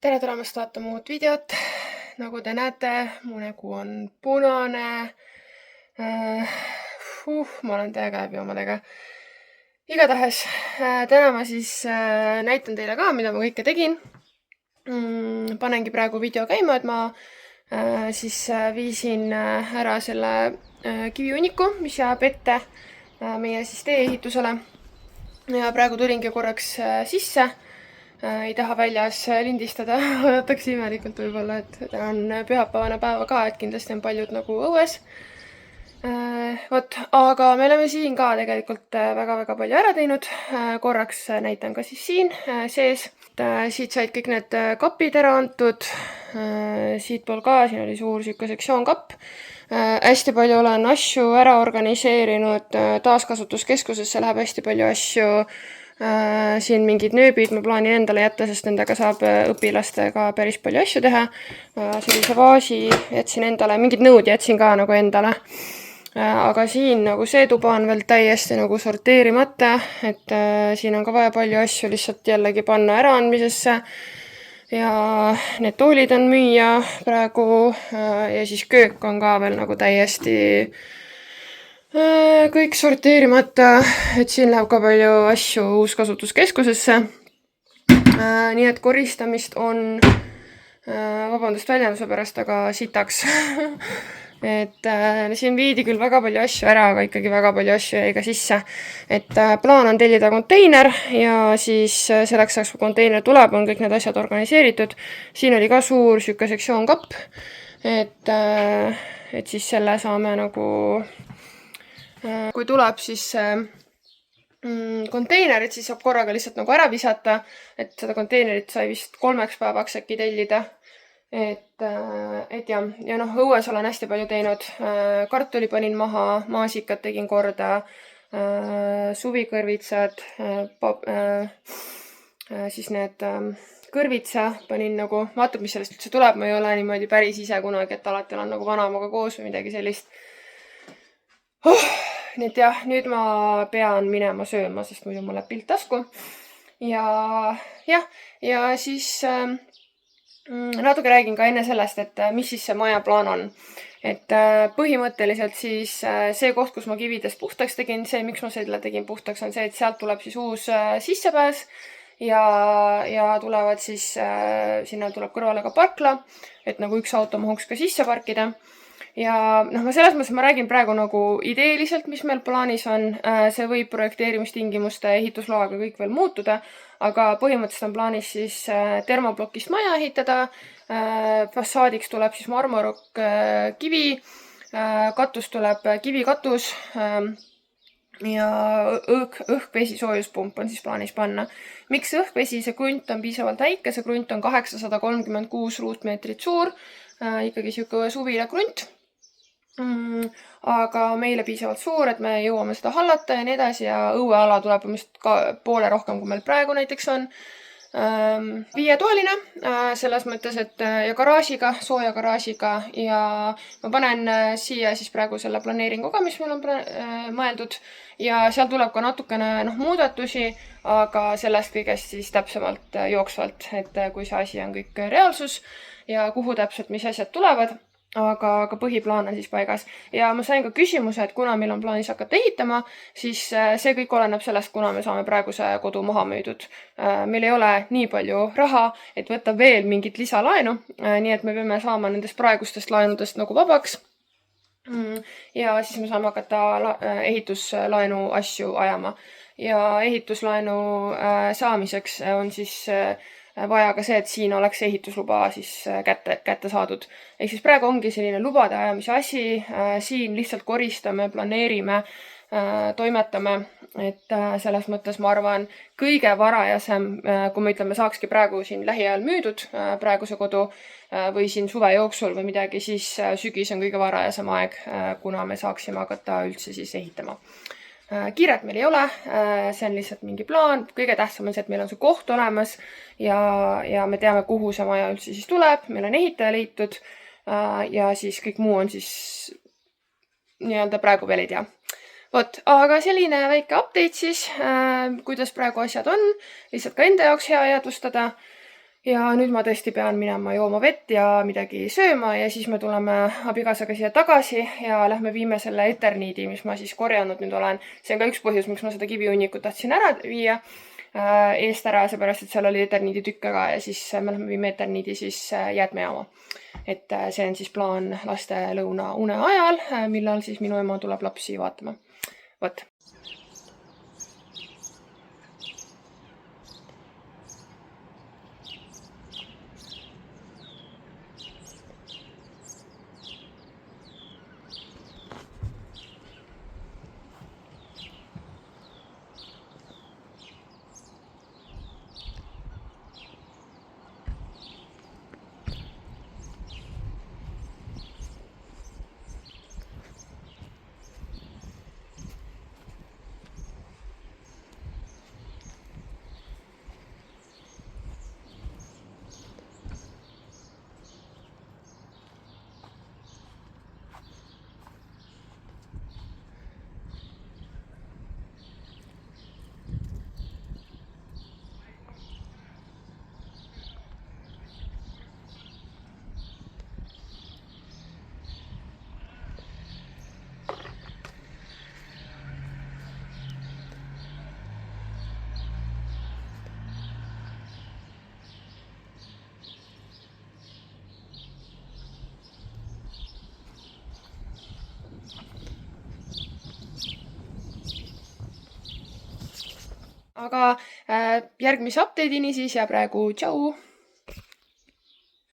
Tere tulemast vaatama uut videot. Nagu te näete, mu nägu on punane. Ma olen täiega häbi omadega. Igatahes, täna ma siis näitan teile ka, mida ma kõike tegin. Panengi praegu video käima, et ma siis viisin ära selle kiviuniku, mis jääb ette meie siis tee-ehitusele. Ja praegu tulingi korraks sisse. Ei taha väljas lindistada, vaadatakse imelikult võib-olla, et täna on pühapäevane päeva ka, et kindlasti on paljud nagu õues. Aga me oleme siin ka tegelikult väga-väga palju ära teinud. Korraks näitan ka siis siin sees. Siit said kõik need kapid ära antud. Siitpool ka, siin oli suur siuke sektsioonkapp. Hästi palju olen asju ära organiseerinud. Taaskasutuskeskusesse läheb hästi palju asju. Siin mingid nööbid ma plaanin endale jätta, sest nendega saab õpilastega päris palju asju teha. Sellise vaasi jätsin endale, mingid nõud jätsin ka nagu endale. Aga siin nagu see tuba on veel täiesti nagu sorteerimata, et siin on ka vaja palju asju lihtsalt jällegi panna äraandmisesse. Ja need toolid on müüa praegu ja siis köök on ka veel nagu täiesti kõik sorteerimata, et siin läheb ka palju asju uuskasutuskeskusesse. Nii et koristamist on, vabandust väljenduse pärast, aga sitaks. Et siin viidi küll väga palju asju ära, aga ikkagi väga palju asju jäi ka sisse. Et plaan on tellida konteiner ja siis selleks ajaks, kui konteiner tuleb, on kõik need asjad organiseeritud. Siin oli ka suur siuke sektsioonkapp, et siis selle saame nagu kui tuleb siis konteinerit, siis saab korraga lihtsalt nagu ära visata, et seda konteinerit sai vist 3 päevaks äkki tellida. Et jah, ja noh, õues olen hästi palju teinud. Kartuli panin maha, maasikad tegin korda, suvikõrvitsad, siis need kõrvitsa panin nagu, vaatab, mis sellest üldse tuleb, ma ei ole niimoodi päris ise kunagi, et alati olen nagu vanaemaga koos või midagi sellist. Nii et jah, nüüd ma pean minema sööma, sest muidu mul läheb pilt tasku. Ja siis natuke räägin ka enne sellest, et mis siis see maja plaan on. Et põhimõtteliselt siis see koht, kus ma kividest puhtaks tegin, see, miks ma selle tegin puhtaks, on see, et sealt tuleb siis uus sissepääs ja tulevad siis, sinna tuleb kõrvale ka parkla, et nagu üks auto mahuks ka sisse parkida. Ja noh, ma selles mõttes ma räägin praegu nagu ideeliselt, mis meil plaanis on. See võib projekteerimistingimuste ehitusloaga kõik veel muutuda, aga põhimõtteliselt on plaanis siis termoblokist maja ehitada. Fassaadiks tuleb siis marmorok kivi, katus tuleb kivikatus ja õhkvesi soojuspump on siis plaanis panna. Miks õhkvesi? See krunt on piisavalt väike, see krunt on 836 ruutmeetrit suur, ikkagi siuke suvila krunt. Aga meile piisavalt suur, et me jõuame seda hallata ja nii edasi ja õueala tuleb ka poole rohkem, kui meil praegu näiteks on. 5-toaline selles mõttes, et ja garaažiga, sooja garaažiga ja ma panen siia siis praegu selle planeeringuga, mis meil on mõeldud ja seal tuleb ka natukene muudatusi, aga sellest kõigest siis täpsemalt jooksvalt, et kui see asi on kõik reaalsus ja kuhu täpselt mis asjad tulevad. Aga põhiplaan on siis paigas. Ja ma sain ka küsimuse, et kuna meil on plaanis hakata ehitama, siis see kõik oleneb sellest, kuna me saame praeguse kodu maha müüdud. Meil ei ole nii palju raha, et võtta veel mingit lisalaenu, nii et me peame saama nendest praegustest laenudest nagu vabaks. Ja siis me saame hakata ehituslaenu asju ajama. Ja ehituslaenu saamiseks on siis vaja ka see, et siin oleks ehitusluba siis kätte saadud. Ehk siis praegu ongi selline lubade ajamise asi. Siin lihtsalt koristame, planeerime, toimetame. Et selles mõttes ma arvan kõige varajasem, kui me ütleme, saakski praegu siin lähiajal müüdud praeguse kodu või siin suve jooksul või midagi, siis sügis on kõige varajasem aeg, kuna me saaksime hakata üldse siis ehitama. Kiiret meil ei ole, see on lihtsalt mingi plaan. Kõige tähtsam on see, et meil on see koht olemas ja me teame, kuhu see maja üldse siis tuleb. Meil on ehitaja leitud ja siis kõik muu on siis nii-öelda praegu veel ei tea. Aga selline väike update siis, kuidas praegu asjad on. Lihtsalt ka enda jaoks hea jäädvustada. ja nüüd ma tõesti pean minema jooma vett ja midagi sööma ja siis me tuleme abikaasaga siia tagasi ja lähme viime selle eterniidi, mis ma siis korjanud nüüd olen. See on ka üks põhjus, miks ma seda kivihunnikut tahtsin ära viia eest ära, seepärast, et seal oli eterniidi tükk ka ja siis me lähme viime eterniidi siis jäätmejaama. Et see on siis plaan laste lõuna une ajal, millal siis minu ema tuleb lapsi vaatama. Vot. Aga järgmise update'ini siis ja praegu tšau!